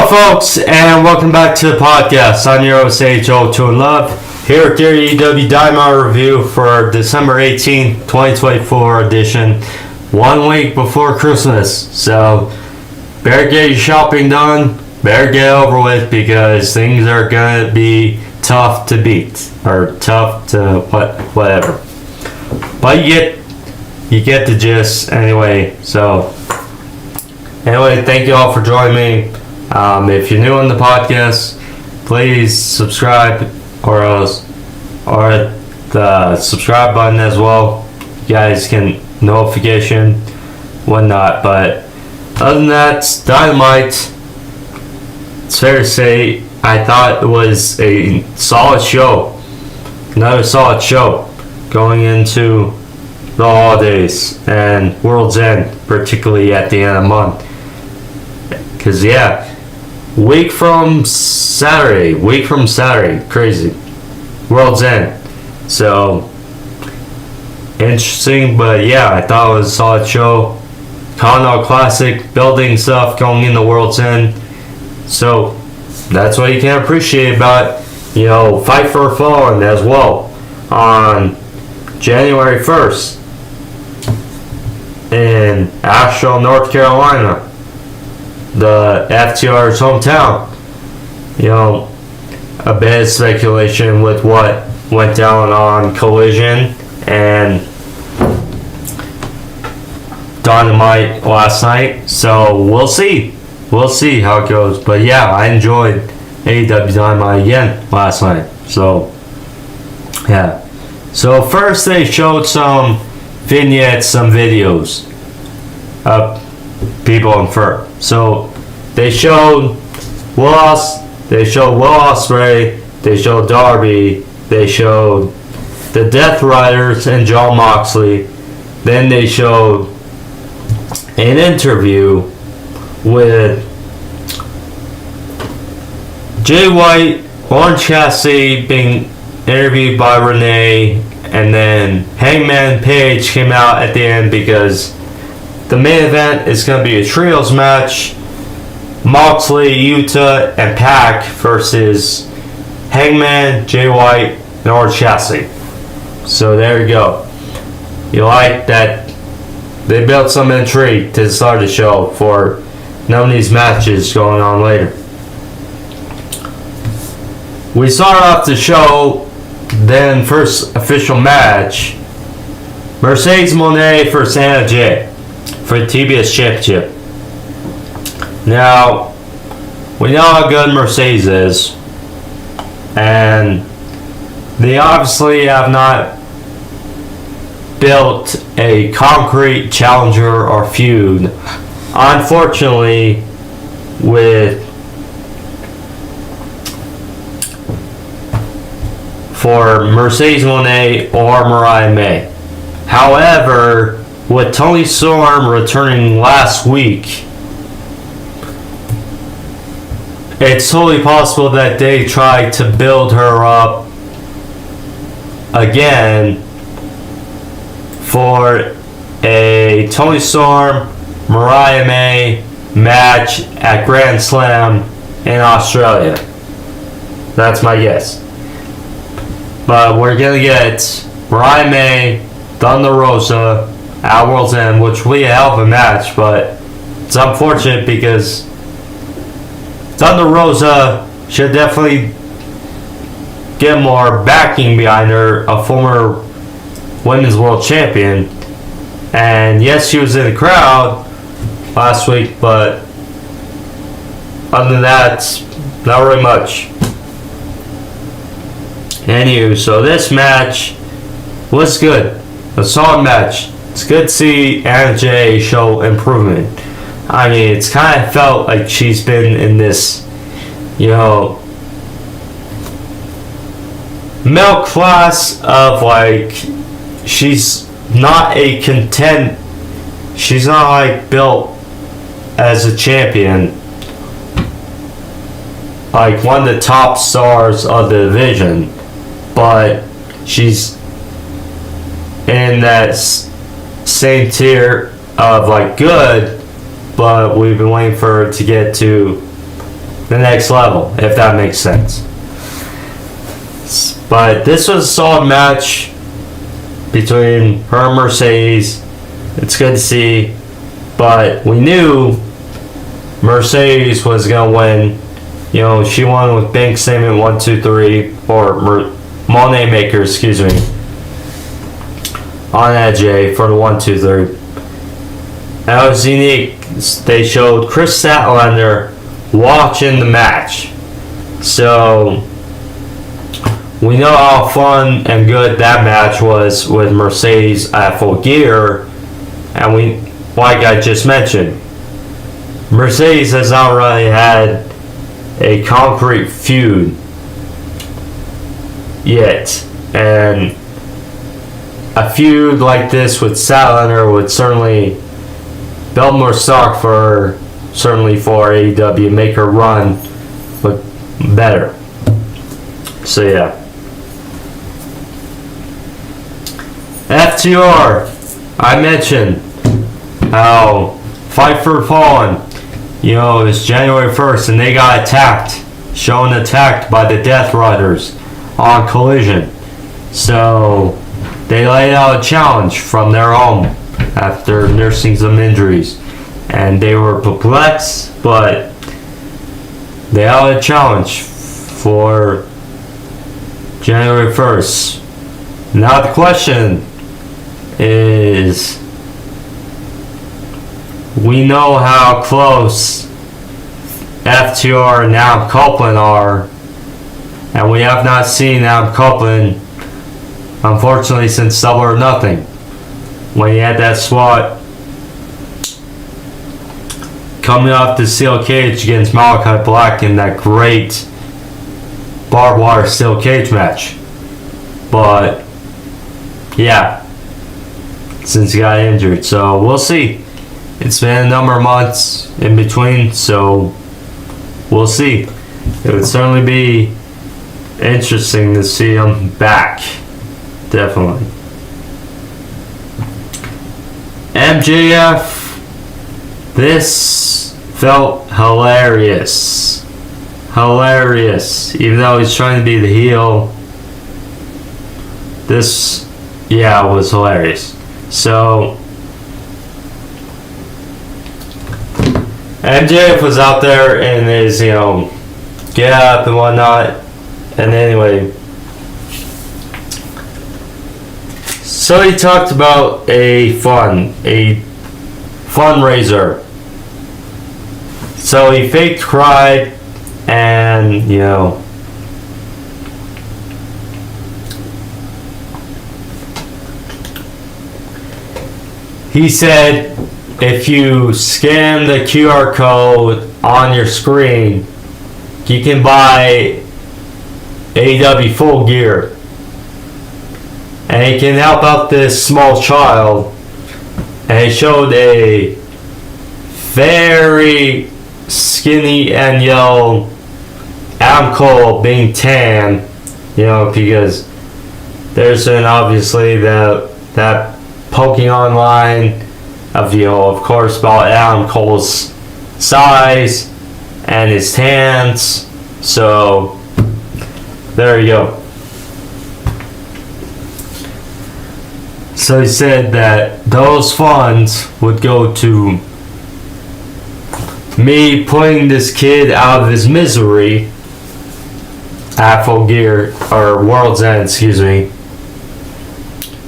folks, and welcome back to the podcast. I'm your host, AEW Love, here with your AEW Dynamite review for December 18th, 2024 edition, 1 week before Christmas. So, better get your shopping done, better get over with, because things are going to be tough to beat, or tough to whatever. But you get the gist anyway. So, anyway, thank you all for joining me. If you're new on the podcast, please subscribe or the subscribe button as well. You guys can notification, whatnot. But other than that, Dynamite, it's fair to say I thought it was a solid show. Another solid show going into the holidays and World's End, particularly at the end of the month. Because, week from Saturday, crazy. World's End. So, interesting, but I thought it was a solid show. Continental Classic, building stuff going into World's End. So, that's what you can appreciate about, Fight for Fallen as well on January 1st in Asheville, North Carolina. The FTR's hometown. A bit of speculation with what went down on Collision and Dynamite last night. So we'll see. We'll see how it goes. But I enjoyed AEW Dynamite again last night. So, So first they showed some vignettes, some videos of people in fur. So they showed Will Ospreay, they showed Darby, they showed the Death Riders and Jon Moxley. Then they showed an interview with Jay White, Orange Cassidy being interviewed by Renee, and then Hangman Page came out at the end because the main event is going to be a trios match. Moxley, Yuta, and Pac versus Hangman, Jay White, and Orange Cassidy. So there you go. You like that they built some intrigue to start the show for none of these matches going on later. We started off the show, then first official match, Mercedes Moné versus Anna Jay for the TBS Championship. Now, we know how good Mercedes is, and they obviously have not built a concrete challenger or feud. Unfortunately, for Mercedes Moné or Mariah May. However, with Toni Storm returning last week, it's totally possible that they try to build her up again for a Toni Storm, Mariah May match at Grand Slam in Australia. That's my guess. But we're going to get Mariah May, Thunder Rosa at World's End, which will be a hell of a match, but it's unfortunate because Thunder Rosa should definitely get more backing behind her, a former Women's World Champion. And yes, she was in the crowd last week, but other than that, not really much. Anywho, so this match was good. A solid match. It's good to see Anna Jay show improvement. I mean, it's kind of felt like she's been in this, milk class of she's not a she's not built as a champion, one of the top stars of the division, but she's in that same tier of good, but we've been waiting for her to get to the next level, if that makes sense. But this was a solid match between her and Mercedes. It's good to see. But we knew Mercedes was going to win. You know, she won with Bank Statement 1, 2, 3, or Monet Maker, excuse me, on AJ for the 1, 2, 3. That was unique. They showed Chris Statlander watching the match. So we know how fun and good that match was with Mercedes at Full Gear. And we, like I just mentioned, Mercedes has not really had a concrete feud yet. And a feud like this with Statlander would certainly build more stock for, certainly for AEW, make her run look better. So yeah. FTR, I mentioned how Fight for Fallen, you know, it's January 1st and they got attacked, shown attacked by the Death Riders on Collision. So they laid out a challenge from their home after nursing some injuries. And they were perplexed, but they had a challenge for January 1st. Now the question is, we know how close FTR and Adam Copeland are, and we have not seen Adam Copeland, unfortunately, since Double or Nothing, when he had that spot coming off the steel cage against Malachi Black in that great barbed wire steel cage match. But yeah, since he got injured, so we'll see. It's been a number of months in between, so we'll see. It would certainly be interesting to see him back. Definitely. MJF, this felt hilarious. Hilarious. Even though he's trying to be the heel, this, yeah, was hilarious. So MJF was out there in his, you know, get up and whatnot. And anyway, so he talked about a fundraiser. So he faked cried, and, you know, he said, if you scan the QR code on your screen, you can buy AEW Full Gear. And it can help out this small child. And it showed a very skinny and yellow Adam Cole being tan. You know, because there's been obviously that poking online of, you know, of course, about Adam Cole's size and his tans. So there you go. So he said that those funds would go to me putting this kid out of his misery at Full Gear, or World's End, excuse me.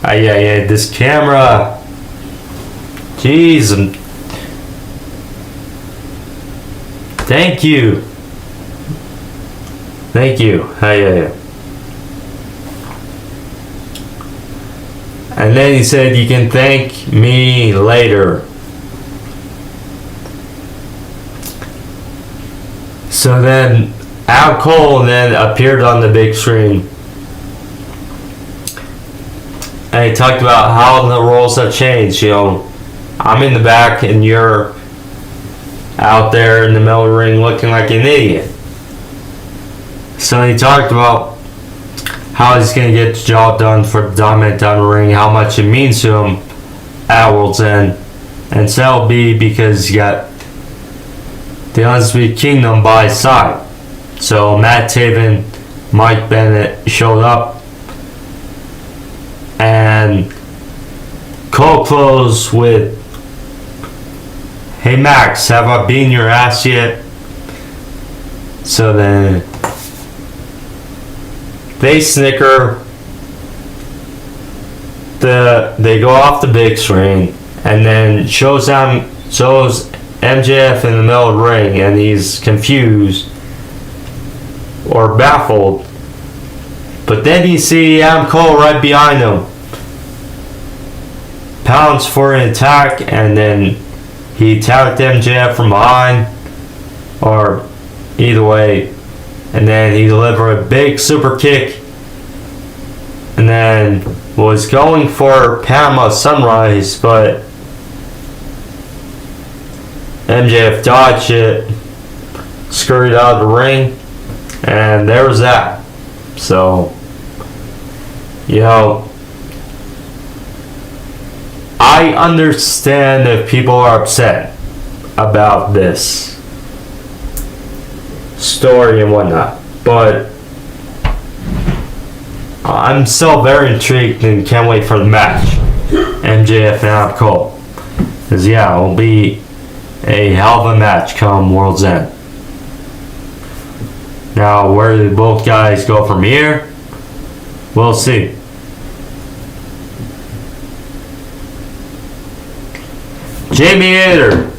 Yeah, this camera. Jeez. Thank you. Thank you. Yeah. And then he said, you can thank me later. So then Adam Cole then appeared on the big screen. And he talked about how the roles have changed. You know, I'm in the back and you're out there in the middle of the ring looking like an idiot. So he talked about how he's going to get the job done for the Dynamite down the ring, how much it means to him at World's End. And so it'll be because he got the Undisputed Kingdom by his side. So Matt Taven, Mike Bennett showed up, and Cole closed with, "Hey Max, have I beaten your ass yet?" So then they snicker. They go off the big screen, and then shows MJF in the middle of the ring, and he's confused or baffled. But then you see Adam Cole right behind him, pounds for an attack, and then he attacked MJF from behind, or either way, and then he delivered a big super kick, and then was going for Panama Sunrise, but MJF dodged it, scurried out of the ring, and there was that. So, I understand if people are upset about this story and whatnot, but I'm still very intrigued and can't wait for the match, MJF and Adam Cole, because it'll be a hell of a match come World's End. Now, where do both guys go from here? We'll see. Jamie Hayter.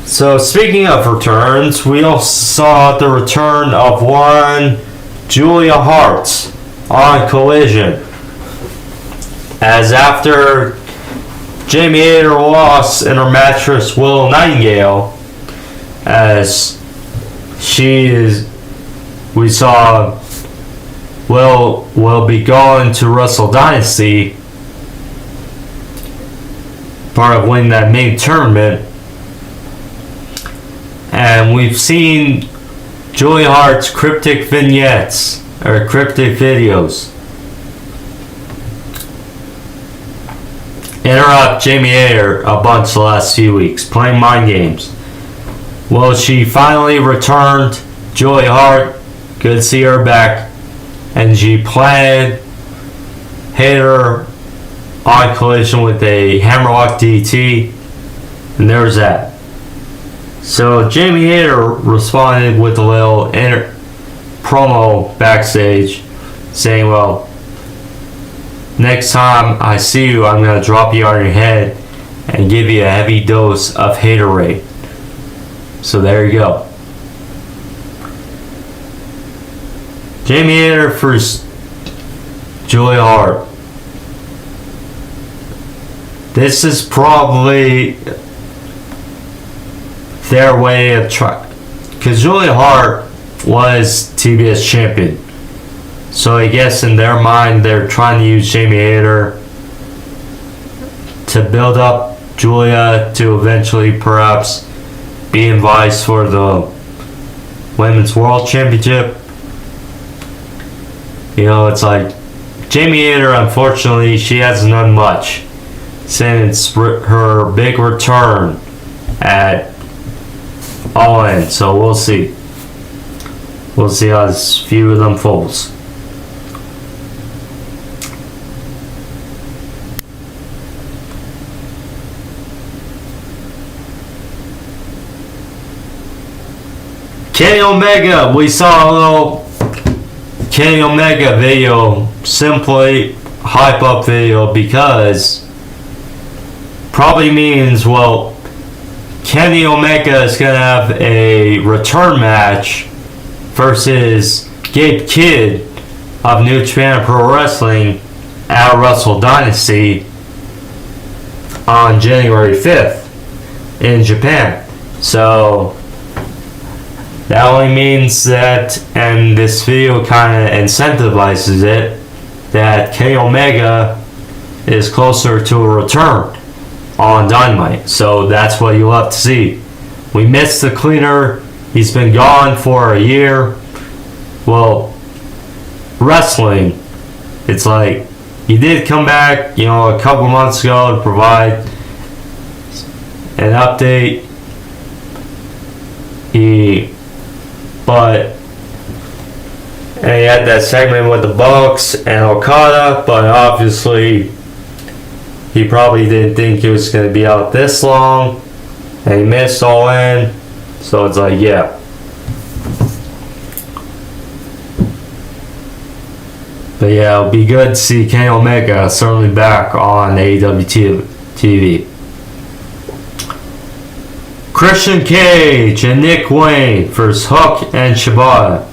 So, speaking of returns, we also saw the return of one Julia Hart on Collision, as after Jamie Hayter lost in her match with Willow Nightingale, as we saw will be going to Wrestle Dynasty, part of winning that main tournament. And we've seen Julia Hart's cryptic vignettes, or cryptic videos, interrupt Jamie Hayter a bunch the last few weeks, playing mind games. Well, she finally returned. Julia Hart, good to see her back, and she planted Hayter on Collision with a hammerlock DT, and there's that. So Jamie Hayter responded with a little promo backstage, saying, "Well, next time I see you, I'm going to drop you on your head and give you a heavy dose of Haterade." So there you go. Jamie Hayter for Julia Hart. This is probably their way of trying, because Julia Hart was TBS champion. So I guess in their mind, they're trying to use Jamie Hayter to build up Julia to eventually perhaps be invited for the Women's World Championship. It's like Jamie Hayter, unfortunately, she hasn't done much since her big return at All In. So we'll see. We'll see how this feud unfolds. Kenny Omega, we saw a little Kenny Omega video, simply hype up video, because probably means, well, Kenny Omega is going to have a return match versus Gabe Kidd of New Japan Pro Wrestling at Wrestle Dynasty on January 5th in Japan. So that only means that, and this video kind of incentivizes it, that Kenny Omega is closer to a return on Dynamite. So that's what you love to see. We missed the cleaner. He's been gone for a year. Well, wrestling, it's like he did come back, a couple months ago to provide an update And he had that segment with the Bucks and Okada, but obviously he probably didn't think he was going to be out this long, and he missed All In. So it's like, yeah. But yeah, it'll be good to see Kenny Omega certainly back on AEW TV. Christian Cage and Nick Wayne versus Hook and Shibata.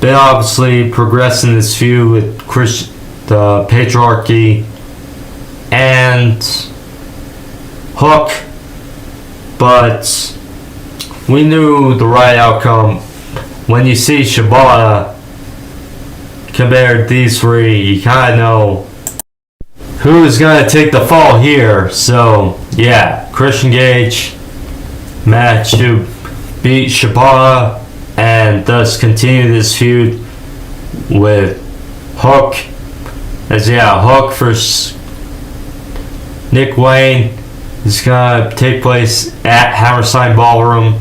Been obviously progressing this feud with the Patriarchy and Hook, but we knew the right outcome. When you see Shibata compared to these three, you kind of know who's going to take the fall here. So yeah, Christian Cage match to beat Shibata and thus continue this feud with Hook. As yeah, Hook versus Nick Wayne is gonna take place at Hammerstein Ballroom.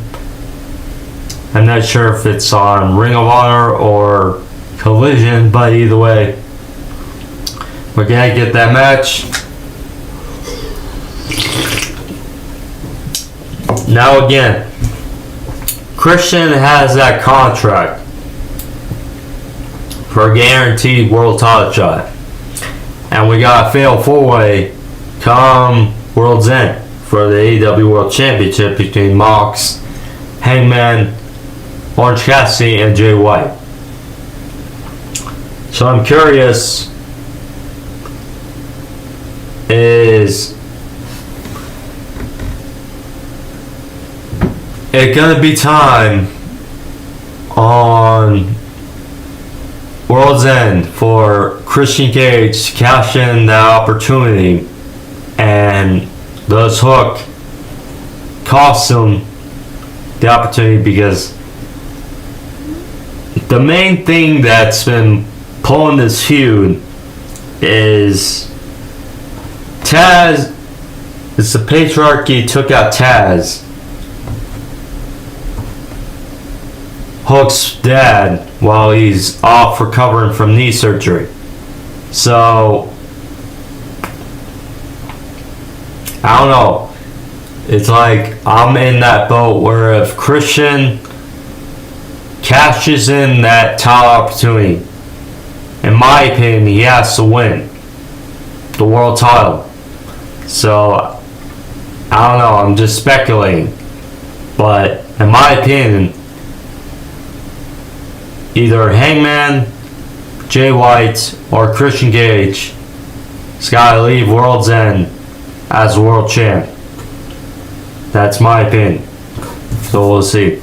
I'm not sure if it's on Ring of Honor or Collision, but either way, we're gonna get that match. Now again, Christian has that contract for a guaranteed world title shot. And we got a fatal four-way come World's End for the AEW World Championship between Mox, Hangman, Orange Cassidy, and Jay White. So I'm curious, is it gonna be time on World's End for Christian Cage to cash in that opportunity, and does Hook cost him the opportunity? Because the main thing that's been pulling this feud is Taz. It's the Patriarchy took out Taz, Hook's dad, while he's off recovering from knee surgery. So I don't know. It's like I'm in that boat where if Christian cashes in that title opportunity, in my opinion, he has to win the world title. So I don't know. I'm just speculating, but in my opinion, either Hangman, Jay White, or Christian Cage has got to leave World's End as world champ. That's my opinion. So we'll see.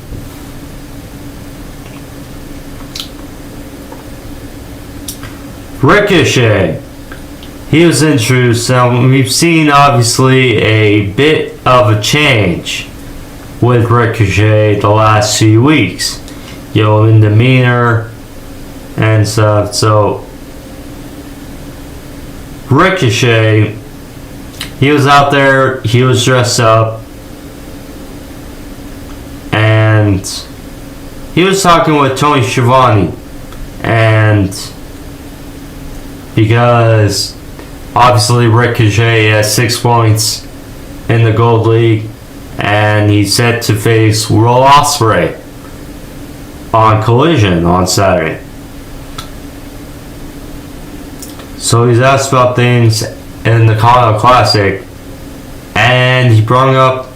Ricochet. He was introduced. We've seen obviously a bit of a change with Ricochet the last few weeks. In demeanor and stuff. So Ricochet, he was out there, he was dressed up, and he was talking with Tony Schiavone, and because obviously Ricochet has 6 points in the Gold League, and he's set to face Will Ospreay on Collision on Saturday. So he's asked about things in the Continental Classic, and he brought up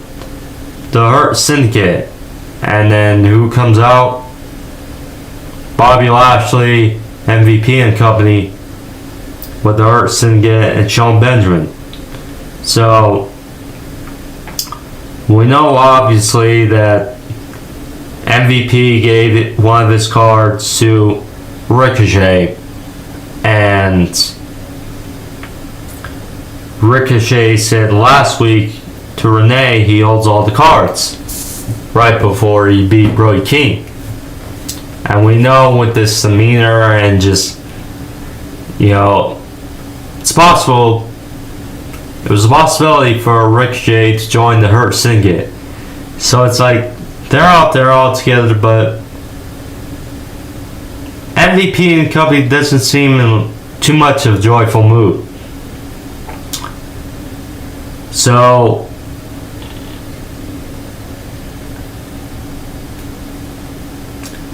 the Hurt Syndicate, and then who comes out? Bobby Lashley, MVP and company, with the Hurt Syndicate and Sean Benjamin. So we know obviously that MVP gave one of his cards to Ricochet, and Ricochet said last week to Renee he holds all the cards right before he beat Brody King. And we know with this demeanor and just, it's possible, it was a possibility for Ricochet to join the Hurt Syndicate. So it's like they're out there all together, but MVP and company doesn't seem in too much of a joyful mood. So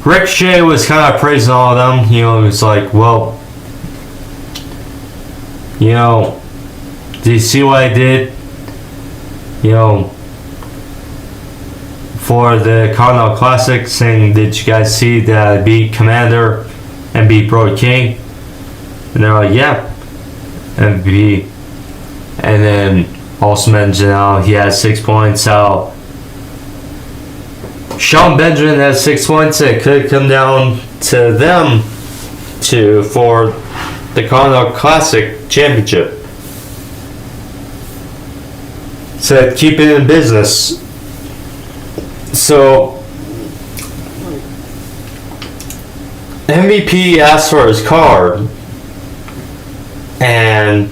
Ricochet was kind of praising all of them. You know, he was like, well, you know, do you see what I did? You know, for the Continental Classic, saying, did you guys see that I beat Commander and beat Brody King? And they're like, yeah. MVP. And then also mentioned how he has 6 points, how Sean Benjamin has 6 points. It could come down to them for the Continental Classic Championship. Said keep it in business. So MVP asked for his card, and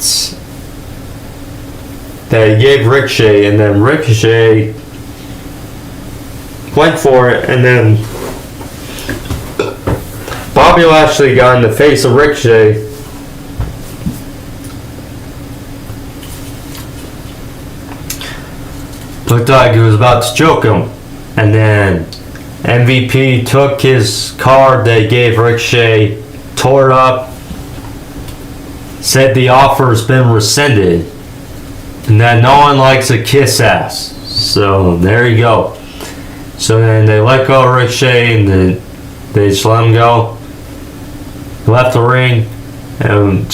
they gave Ricochet, and then Ricochet went for it, and then Bobby Lashley got in the face of Ricochet. Looked like he was about to choke him, and then MVP took his card they gave Ricochet, tore it up, said the offer's been rescinded, and that no one likes a kiss ass. So there you go. So then they let go of Ricochet, and then they just let him go. He left the ring, and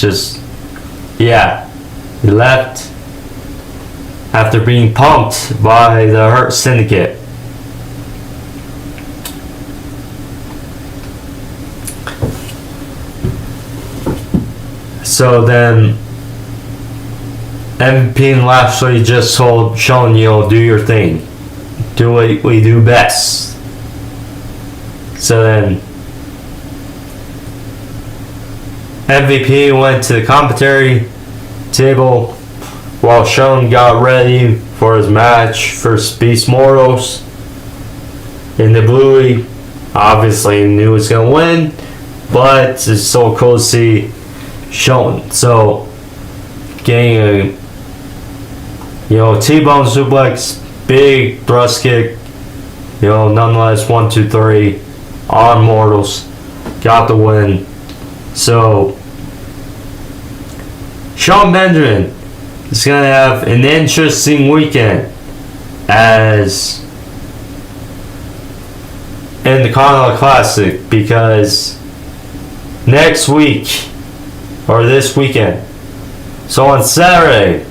he left after being pumped by the Hurt Syndicate. So then MVP and Lashley just told Sean, you know, do your thing. Do what we do best. So then MVP went to the commentary table while Sean got ready for his match for Beast Mortals in the Bluey. Obviously knew he was going to win, but it's so cool to see Sean. So getting a, you know, T-bone suplex, big thrust kick, you know, nonetheless 1, 2, 3 on Mortals, got the win. So Sean Benjamin is going to have an interesting weekend as in the Continental Classic, because next week, or this weekend, so on Saturday,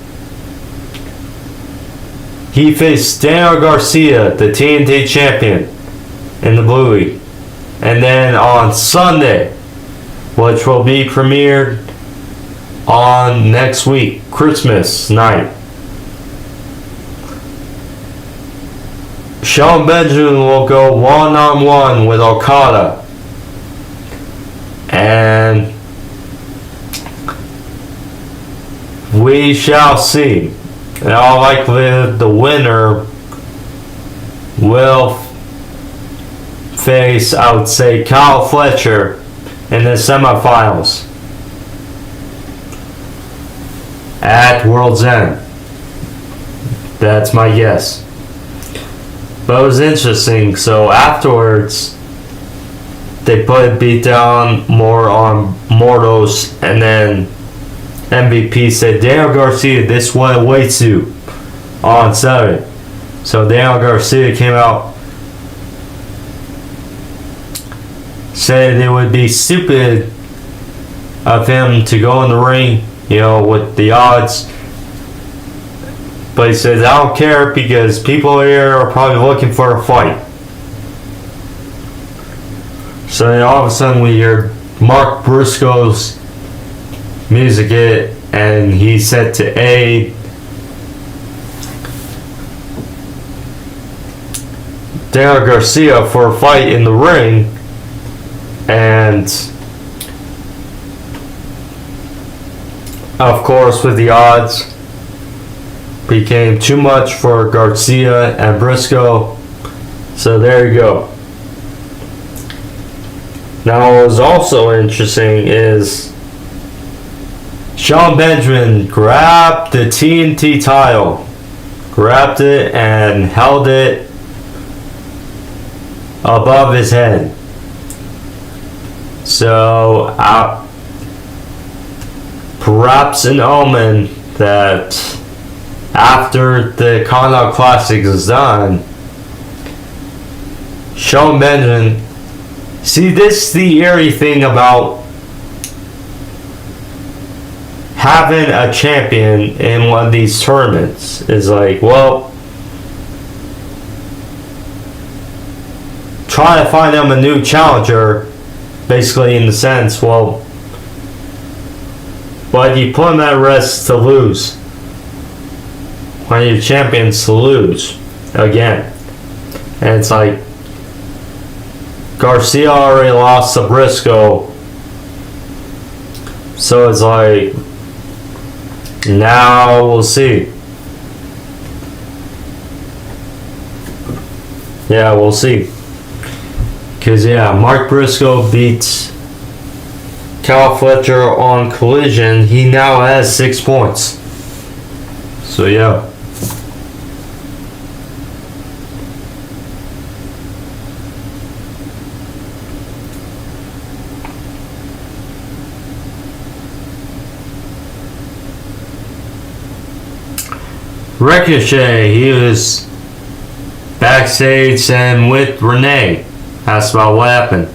he faced Daniel Garcia, the TNT champion, in the Bluey. And then on Sunday, which will be premiered on next week, Christmas night, Sean Benjamin will go one-on-one with Okada. And we shall see. In all likelihood, the winner will face, I would say, Kyle Fletcher in the semifinals at World's End. That's my guess. But it was interesting. So afterwards, they put a beat down more on Mortals, and then MVP said, Daniel Garcia, this what awaits you on Saturday. So Daniel Garcia came out, said it would be stupid of him to go in the ring, you know, with the odds. But he says, I don't care, because people here are probably looking for a fight. So then all of a sudden we hear Mark Briscoe's music hit, and he said to aid Daniel Garcia for a fight in the ring, and of course with the odds became too much for Garcia and Briscoe, So there you go. Now what was also interesting is Sean Benjamin grabbed the TNT title. Grabbed it and held it above his head. So perhaps an omen that after the Continental Classic is done, Sean Benjamin, see, this is the eerie thing about having a champion in one of these tournaments is like, well, try to find them a new challenger, basically in the sense, well, but you put them at risk to lose. One of your champions to lose again. And it's like Garcia already lost to Briscoe. So it's like, now we'll see. Yeah, we'll see. Because, yeah, Mark Briscoe beats Cal Fletcher on Collision. He now has 6 points. So, yeah. Ricochet, he was backstage and with Renee. Asked about what happened.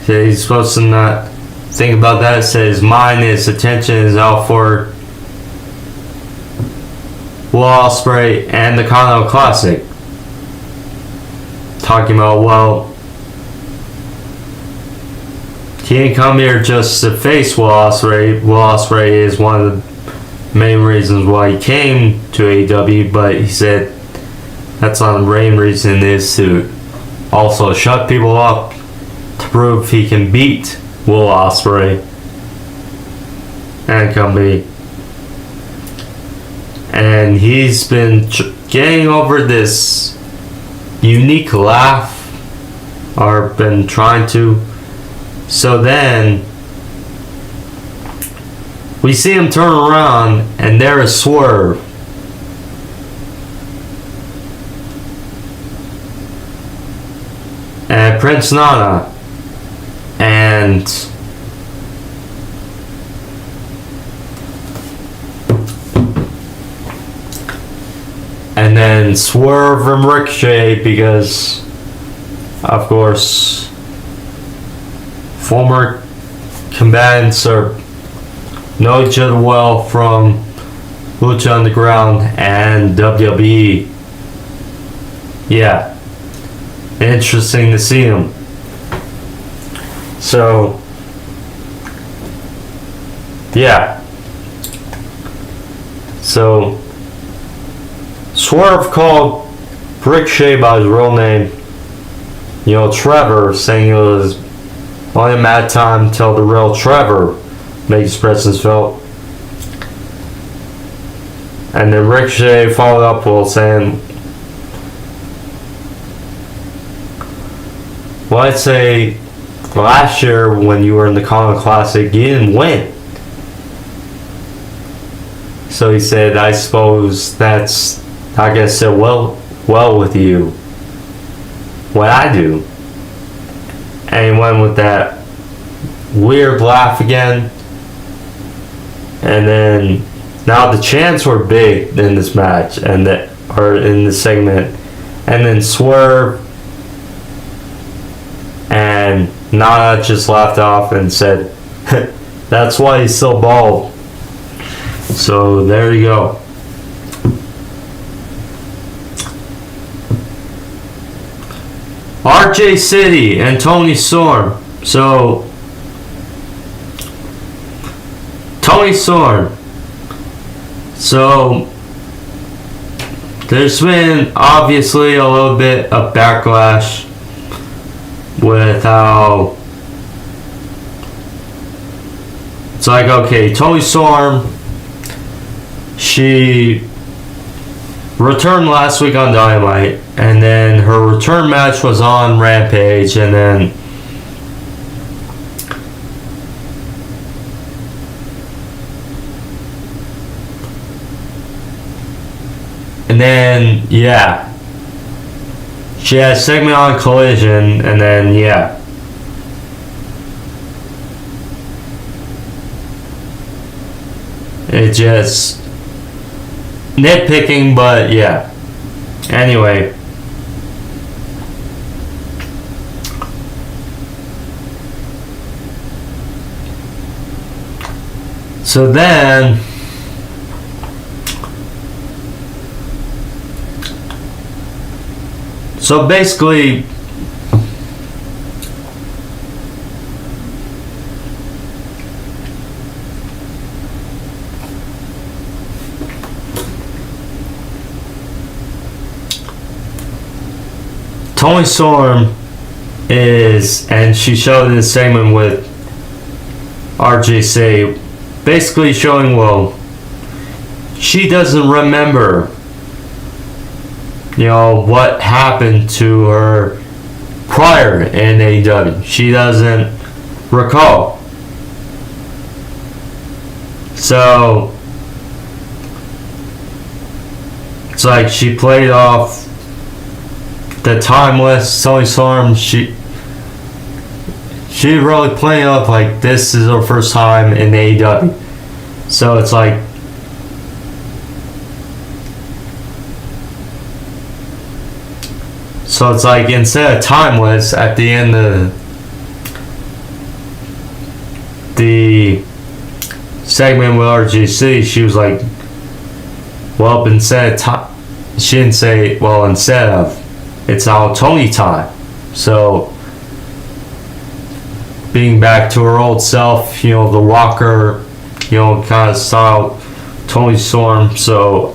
So he's supposed to not think about that. Said his mind, his attention is out for Will Ospreay and the Continental Classic. Talking about, well, he didn't come here just to face Will Ospreay. Will Ospreay is one of the main reasons why he came to AEW, but he said that's not the main reason, is to also shut people up to prove he can beat Will Ospreay and company. And he's been getting over this unique laugh, or been trying to. So then we see him turn around and there is Swerve. And Prince Nana. And then Swerve and Ricochet, because of course former combatants are know each other well from Lucha Underground and WWE. Yeah. Interesting to see him. So, yeah. So, Swerve called Ricochet by his real name. You know, Trevor, saying it was only a matter of time until the real Trevor makes his presence felt. And then Ricochet followed up with saying, well, I'd say last year when you were in the Continental Classic, you didn't win. So he said, I suppose that's not going to sit well with you, what I do. And he went with that weird laugh again. And then, now the chants were big in this match, or in this segment. And then Swerve and Nana just laughed off and said, that's why he's so bald. So there you go. RJ City and Tony Storm. So Tony Storm. So there's been obviously a little bit of backlash with how it's like, okay, Tony Storm, she returned last week on Dynamite, and then her return match was on Rampage, and then yeah, she had a segment on Collision, and then yeah. It just nitpicking, but yeah. Anyway. So then basically Toni Storm is, and she showed in the segment with RJC, basically showing, well, she doesn't remember, what happened to her prior in AEW. She doesn't recall. So it's like she played off the timeless Toni Storm. She really played up like this is her first time in AEW. So it's like instead of timeless, at the end of the segment with RGC, she was like, well, instead of she didn't say, well, instead of, it's now Toni time. So being back to her old self, the rocker, kind of style Toni Storm. So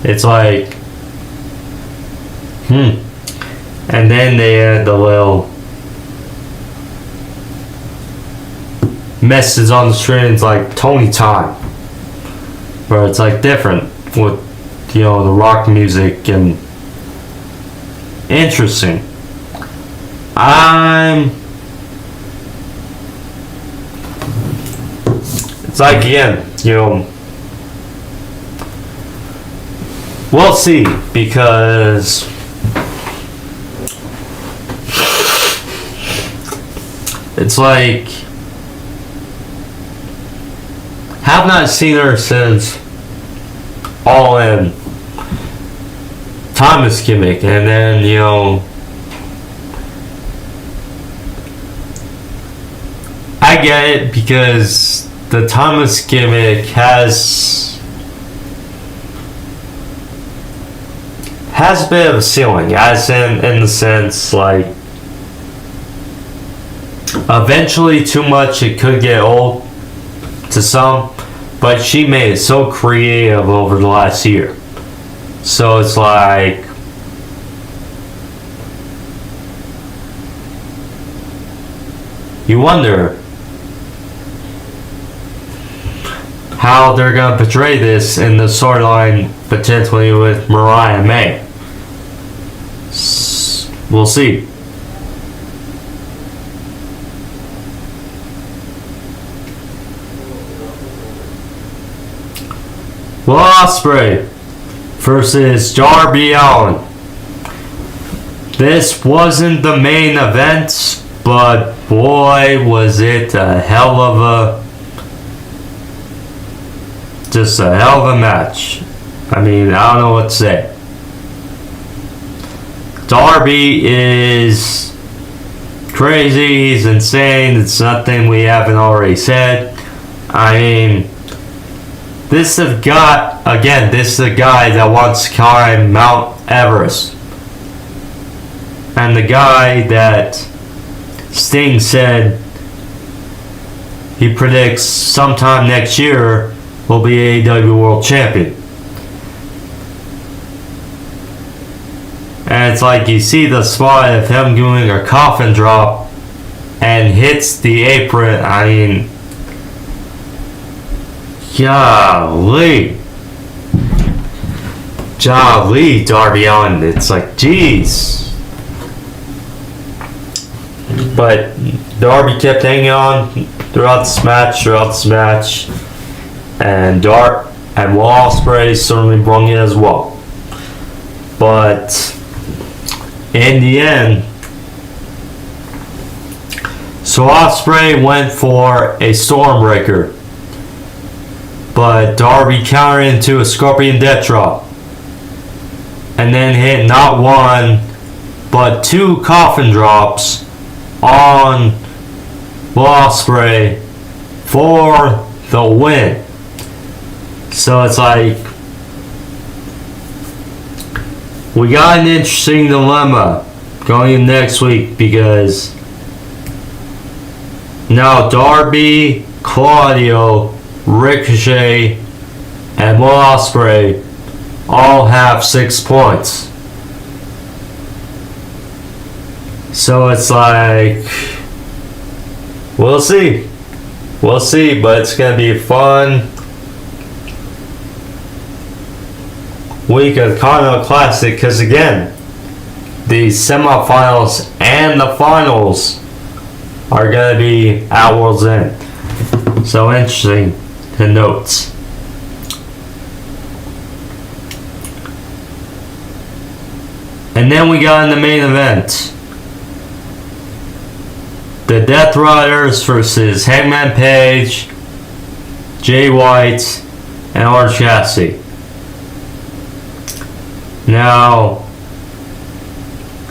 it's like, and then they had the little message on the screen. It's like Toni time, where it's like different with the rock music, and interesting. It's like, again, we'll see, because it's like, have not seen her since All In, Thomas gimmick, and then I get it, because the Thomas gimmick has a bit of a ceiling, as in the sense, like, eventually too much, it could get old to some, but she made it so creative over the last year. So it's like, you wonder how they're going to portray this in the storyline potentially with Mariah May. We'll see. Will Ospreay versus Darby Allin. This wasn't the main event, but boy, was it a hell of a match. I mean, I don't know what to say. Darby is crazy, he's insane, it's nothing we haven't already said. I mean, this is the guy that wants to climb Mount Everest. And the guy that Sting said he predicts sometime next year will be AEW World Champion. And it's like, you see the spot of him doing a coffin drop and hits the apron. I mean, golly. Golly, Darby Allin. It's like, jeez. But Darby kept hanging on throughout this match. And Will Ospreay certainly brung it as well. But in the end, so Ospreay went for a Stormbreaker, but Darby countered into a Scorpion Death Drop, and then hit not one, but two Coffin Drops on Will Ospreay for the win. So it's like, we got an interesting dilemma going in next week, because now Darby, Claudio, Ricochet, and Will Ospreay all have 6 points. So it's like, we'll see. We'll see, but it's going to be a fun week of the Continental Classic, because again, the semifinals and the finals are going to be at World's End. So interesting to note. And then we got in the main event, the Death Riders versus Hangman Page, Jay White, and Orange Cassidy. Now,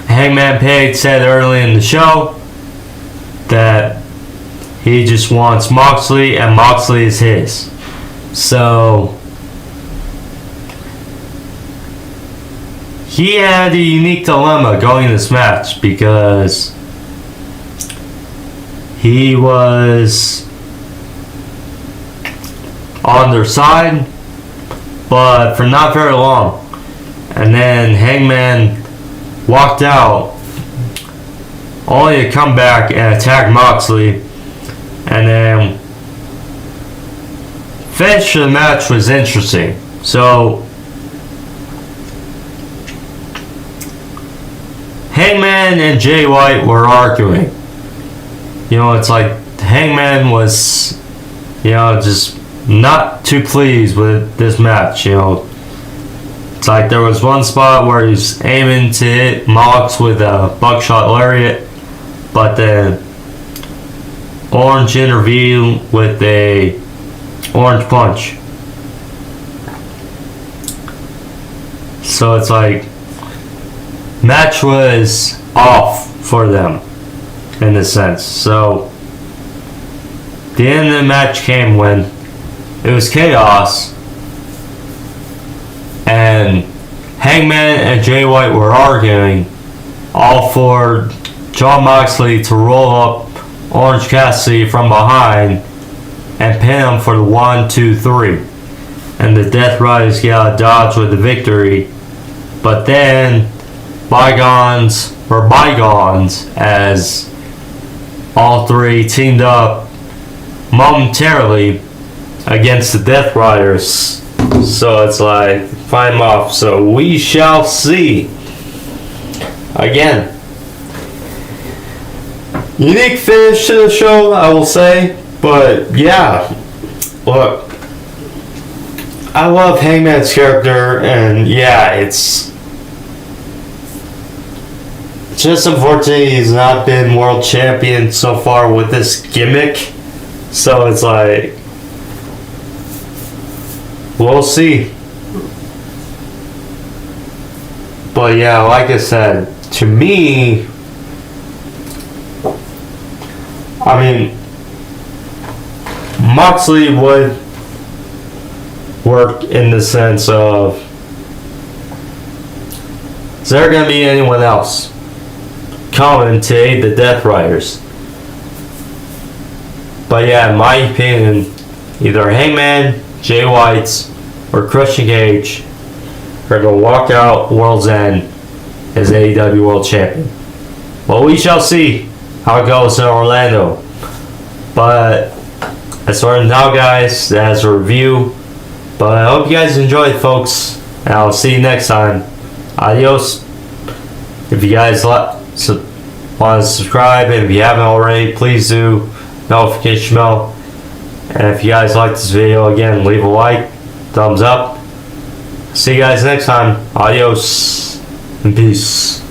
Hangman Page said early in the show that he just wants Moxley, and Moxley is his. So he had a unique dilemma going in this match, because he was on their side, but for not very long. And then Hangman walked out, only to come back and attack Moxley, and then finish the match was interesting. So Hangman and Jay White were arguing. You know, it's like Hangman was, you know, just not too pleased with this match. You know, it's like there was one spot where he's aiming to hit Mox with a buckshot lariat, but then Orange intervened with a orange punch. So it's like, match was off for them in a sense. So the end of the match came when it was chaos, and Hangman and Jay White were arguing, all for Jon Moxley to roll up Orange Cassidy from behind and pin him for the 1, 2, 3, and the Death Riders get out of dodge with the victory. But then bygones were bygones, as all three teamed up momentarily against the Death Riders. So it's like, fight them off. So we shall see. Again, unique finish to the show, I will say. But yeah, look, I love Hangman's character, and yeah, it's just unfortunate he's not been world champion so far with this gimmick. So it's like, we'll see. But yeah, like I said, to me, I mean, Moxley would work in the sense of, is there going to be anyone else coming to aid the Death Riders? But yeah, in my opinion, either Hangman, Jay White, or Christian Cage are going to walk out World's End as AEW World Champion. Well, we shall see how it goes in Orlando. But as for now, guys, that's a review. But I hope you guys enjoyed, folks. And I'll see you next time. Adios. If you guys want to subscribe, and if you haven't already, please do. Notification bell. And if you guys like this video, again, leave a like, thumbs up. See you guys next time. Adios and peace.